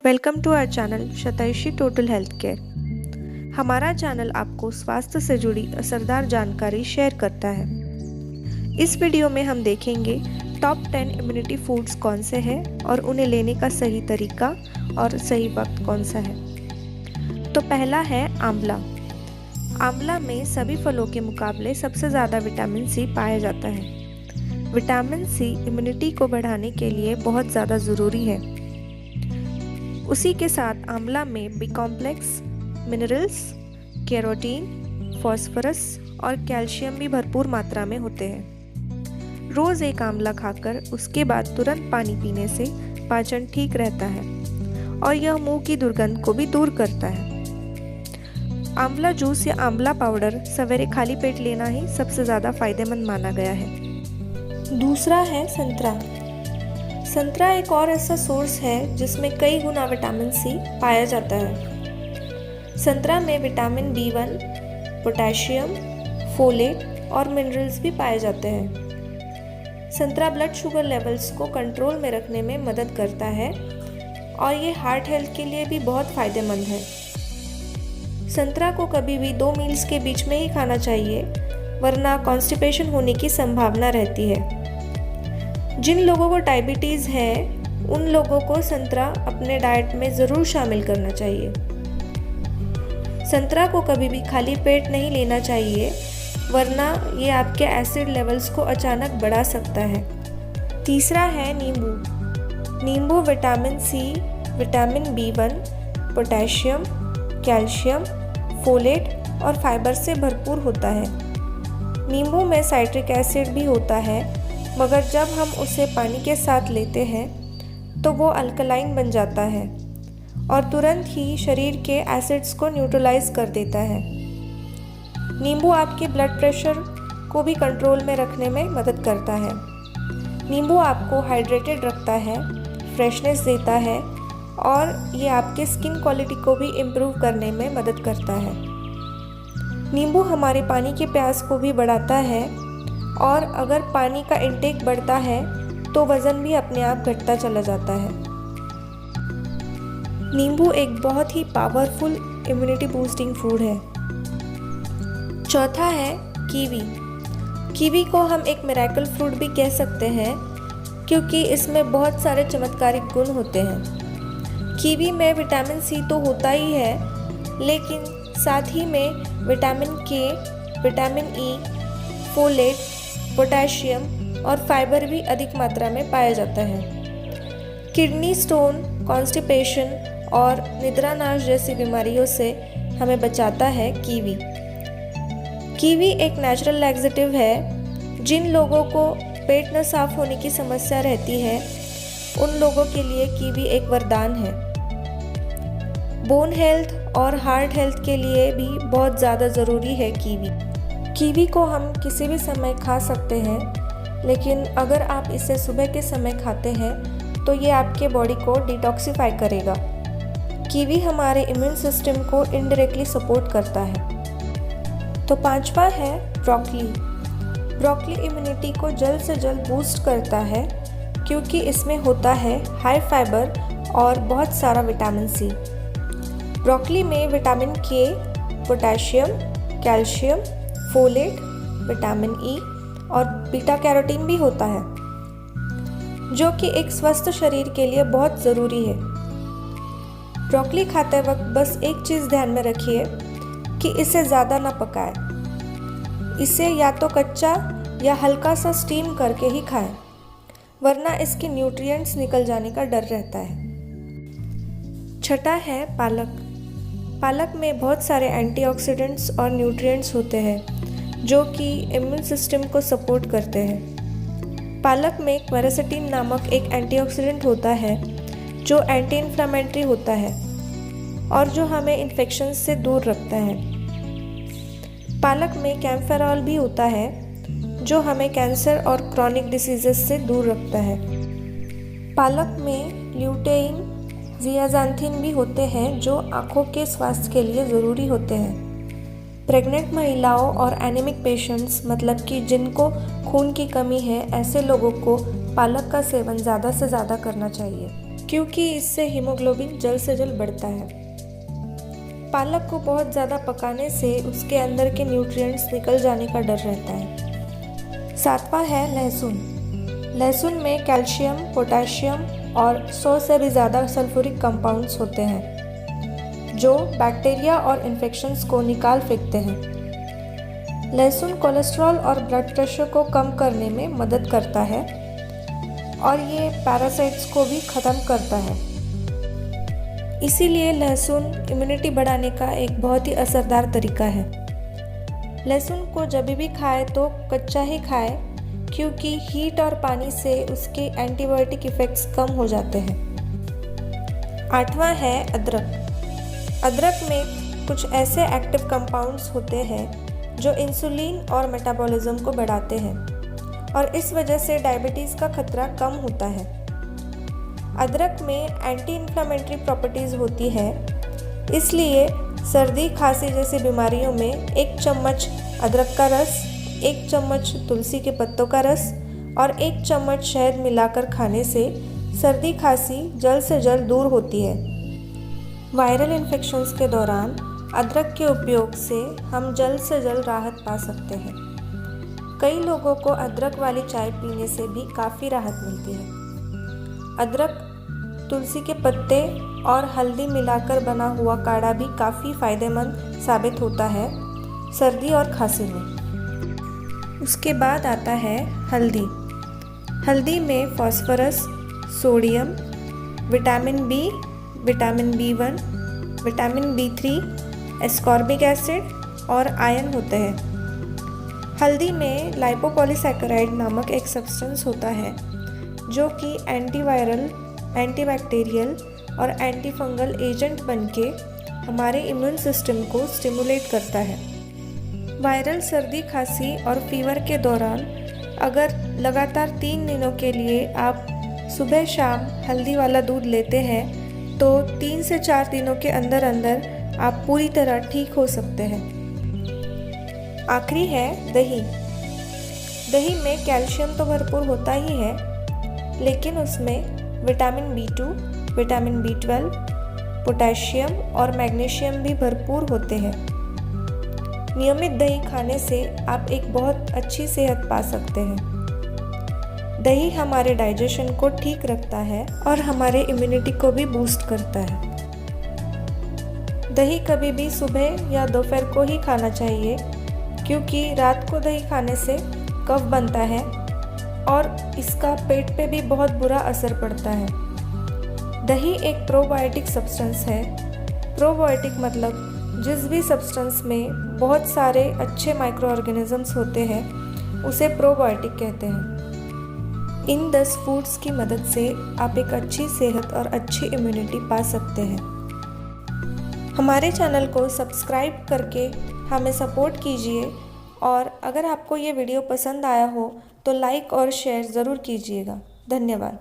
Welcome to our channel Shataishi total health care. हमारा channel आपको स्वास्थ्य से जुड़ी असरदार जानकारी शेयर करता है। इस वीडियो में हम देखेंगे टॉप 10 इम्यूनिटी फूड्स कौन से हैं और उन्हें लेने का सही तरीका और सही वक्त कौन सा है। तो पहला है आंवला। आंवला में सभी फलों के मुकाबले सबसे ज़्यादा विटामिन सी पाया जाता है। विटामिन सी इम्यूनिटी को बढ़ाने के लिए बहुत ज़्यादा ज़रूरी है। उसी के साथ आंवला में B complex, minerals, carotene, phosphorus और कैल्शियम भी भरपूर मात्रा में होते हैं। रोज़ एक आंवला खाकर उसके बाद तुरंत पानी पीने से पाचन ठीक रहता है और यह मुंह की दुर्गंध को भी दूर करता है। आंवला जूस या आंवला पाउडर सवेरे खाली पेट लेना ही सबसे ज़्यादा फायदेमंद माना गया है। दूसरा है संतरा। संतरा एक और ऐसा सोर्स है जिसमें कई गुना विटामिन सी पाया जाता है। संतरा में विटामिन B1, पोटेशियम, फोलेट और मिनरल्स भी पाए जाते हैं। संतरा ब्लड शुगर लेवल्स को कंट्रोल में रखने में मदद करता है और ये हार्ट हेल्थ के लिए भी बहुत फायदेमंद है। संतरा को कभी भी 2 मील्स के बीच में ही खाना चाहिए, वरना कॉन्स्टिपेशन होने की संभावना रहती है। जिन लोगों को डायबिटीज़ है उन लोगों को संतरा अपने डाइट में ज़रूर शामिल करना चाहिए। संतरा को कभी भी खाली पेट नहीं लेना चाहिए, वरना ये आपके एसिड लेवल्स को अचानक बढ़ा सकता है। तीसरा है नींबू। नींबू vitamin C, vitamin B1, potassium, calcium, folate और फाइबर से भरपूर होता है। नींबू में साइट्रिक एसिड भी होता है, मगर जब हम उसे पानी के साथ लेते हैं तो वो अल्कलाइन बन जाता है और तुरंत ही शरीर के एसिड्स को न्यूट्रलाइज कर देता है। नींबू आपके ब्लड प्रेशर को भी कंट्रोल में रखने में मदद करता है। नींबू आपको हाइड्रेटेड रखता है, फ्रेशनेस देता है और ये आपके स्किन क्वालिटी को भी इम्प्रूव करने में मदद करता है। नींबू हमारे पानी के प्यास को भी बढ़ाता है और अगर पानी का इंटेक बढ़ता है तो वज़न भी अपने आप घटता चला जाता है। नींबू एक बहुत ही पावरफुल इम्यूनिटी बूस्टिंग फूड है। चौथा है कीवी। कीवी को हम एक मिरेकल फ्रूट भी कह सकते हैं क्योंकि इसमें बहुत सारे चमत्कारिक गुण होते हैं। कीवी में विटामिन सी तो होता ही है, लेकिन साथ ही में विटामिन के, विटामिन ई, फोलेट, पोटेशियम और फाइबर भी अधिक मात्रा में पाया जाता है। किडनी स्टोन, कॉन्स्टिपेशन और निद्रानाश जैसी बीमारियों से हमें बचाता है कीवी। कीवी एक नेचुरल लैक्सेटिव है। जिन लोगों को पेट न साफ होने की समस्या रहती है उन लोगों के लिए कीवी एक वरदान है। बोन हेल्थ और हार्ट हेल्थ के लिए भी बहुत ज़्यादा ज़रूरी है कीवी। कीवी को हम किसी भी समय खा सकते हैं, लेकिन अगर आप इसे सुबह के समय खाते हैं तो ये आपके बॉडी को डिटॉक्सिफाई करेगा। कीवी हमारे इम्यून सिस्टम को इनडायरेक्टली सपोर्ट करता है। तो पांचवा है ब्रोकली। ब्रोकली इम्यूनिटी को जल्द से जल्द बूस्ट करता है क्योंकि इसमें होता है हाई फाइबर और बहुत सारा विटामिन सी। ब्रोकली में विटामिन के, potassium, calcium, folate, vitamin E और बीटा कैरोटीन भी होता है, जो कि एक स्वस्थ शरीर के लिए बहुत ज़रूरी है। ब्रोकली खाते वक्त बस एक चीज़ ध्यान में रखिए कि इसे ज़्यादा ना पकाएं। इसे या तो कच्चा या हल्का सा स्टीम करके ही खाएं, वरना इसके न्यूट्रिएंट्स निकल जाने का डर रहता है। छठा है पालक। पालक में बहुत सारे एंटीऑक्सीडेंट्स और न्यूट्रिएंट्स होते हैं जो कि इम्यून सिस्टम को सपोर्ट करते हैं। पालक में क्वेरासेटिन नामक एक एंटीऑक्सीडेंट होता है जो एंटी इन्फ्लेमेटरी होता है और जो हमें इन्फेक्शन से दूर रखता है। पालक में कैम्फेरॉल भी होता है जो हमें कैंसर और क्रॉनिक डिसीजेस से दूर रखता है। पालक में ल्यूटेइन, ज़ियाज़ांथिन भी होते हैं जो आँखों के स्वास्थ्य के लिए ज़रूरी होते हैं। प्रेग्नेंट महिलाओं और एनीमिक पेशेंट्स, मतलब कि जिनको खून की कमी है, ऐसे लोगों को पालक का सेवन ज़्यादा से ज़्यादा करना चाहिए। क्योंकि इससे हीमोग्लोबिन जल्द से जल्द बढ़ता है। पालक को बहुत ज़्यादा पकाने से उसके अंदर के न्यूट्रिएंट्स निकल जाने का डर रहता है। 7वां है लहसुन। लहसुन में कैल्शियम, पोटेशियम और 100 से भी ज़्यादा सल्फ्यूरिक कंपाउंड्स होते हैं जो बैक्टीरिया और इन्फेक्शंस को निकाल फेंकते हैं। लहसुन कोलेस्ट्रॉल और ब्लड प्रेशर को कम करने में मदद करता है और ये पैरासाइट्स को भी ख़त्म करता है। इसीलिए लहसुन इम्यूनिटी बढ़ाने का एक बहुत ही असरदार तरीका है। लहसुन को जब भी खाए तो कच्चा ही खाए, क्योंकि हीट और पानी से उसके एंटीबायोटिक इफ़ेक्ट्स कम हो जाते हैं। 8वां है अदरक। अदरक में कुछ ऐसे एक्टिव कंपाउंड्स होते हैं जो इंसुलिन और मेटाबॉलिज्म को बढ़ाते हैं और इस वजह से डायबिटीज़ का खतरा कम होता है। अदरक में एंटी इन्फ्लेमेटरी प्रॉपर्टीज़ होती है, इसलिए सर्दी खांसी जैसी बीमारियों में 1 चम्मच अदरक का रस, 1 चम्मच तुलसी के पत्तों का रस और 1 चम्मच शहद मिलाकर खाने से सर्दी खांसी जल्द से जल्द दूर होती है। वायरल इन्फेक्शंस के दौरान अदरक के उपयोग से हम जल्द से जल्द राहत पा सकते हैं। कई लोगों को अदरक वाली चाय पीने से भी काफ़ी राहत मिलती है। अदरक, तुलसी के पत्ते और हल्दी मिलाकर बना हुआ काढ़ा भी काफ़ी फ़ायदेमंद साबित होता है सर्दी और खांसी में। उसके बाद आता है हल्दी। हल्दी में phosphorus, sodium, vitamin B, vitamin B1, vitamin B3, ascorbic acid और आयरन होते हैं। हल्दी में लाइपोपॉलीसैकेराइड नामक एक सब्सटेंस होता है जो कि एंटीवायरल, एंटीबैक्टीरियल और एंटीफंगल एजेंट बनके हमारे इम्यून सिस्टम को स्टिमुलेट करता है। वायरल सर्दी खांसी और फीवर के दौरान अगर लगातार 3 दिनों के लिए आप सुबह शाम हल्दी वाला दूध लेते हैं तो 3 से 4 दिनों के अंदर अंदर आप पूरी तरह ठीक हो सकते हैं। आखिरी है दही। दही में कैल्शियम तो भरपूर होता ही है, लेकिन उसमें vitamin B2, vitamin B12, potassium और मैग्नीशियम भी भरपूर होते हैं। नियमित दही खाने से आप एक बहुत अच्छी सेहत पा सकते हैं। दही हमारे डाइजेशन को ठीक रखता है और हमारे इम्यूनिटी को भी बूस्ट करता है। दही कभी भी सुबह या दोपहर को ही खाना चाहिए, क्योंकि रात को दही खाने से कफ बनता है और इसका पेट पे भी बहुत बुरा असर पड़ता है। दही एक प्रोबायोटिक सब्सटेंस है। प्रोबायोटिक मतलब जिस भी सब्सटेंस में बहुत सारे अच्छे माइक्रो ऑर्गेनिजम्स होते हैं उसे प्रोबायोटिक कहते हैं। इन 10 फूड्स की मदद से आप एक अच्छी सेहत और अच्छी इम्यूनिटी पा सकते हैं। हमारे चैनल को सब्सक्राइब करके हमें सपोर्ट कीजिए और अगर आपको ये वीडियो पसंद आया हो तो लाइक और शेयर ज़रूर कीजिएगा। धन्यवाद।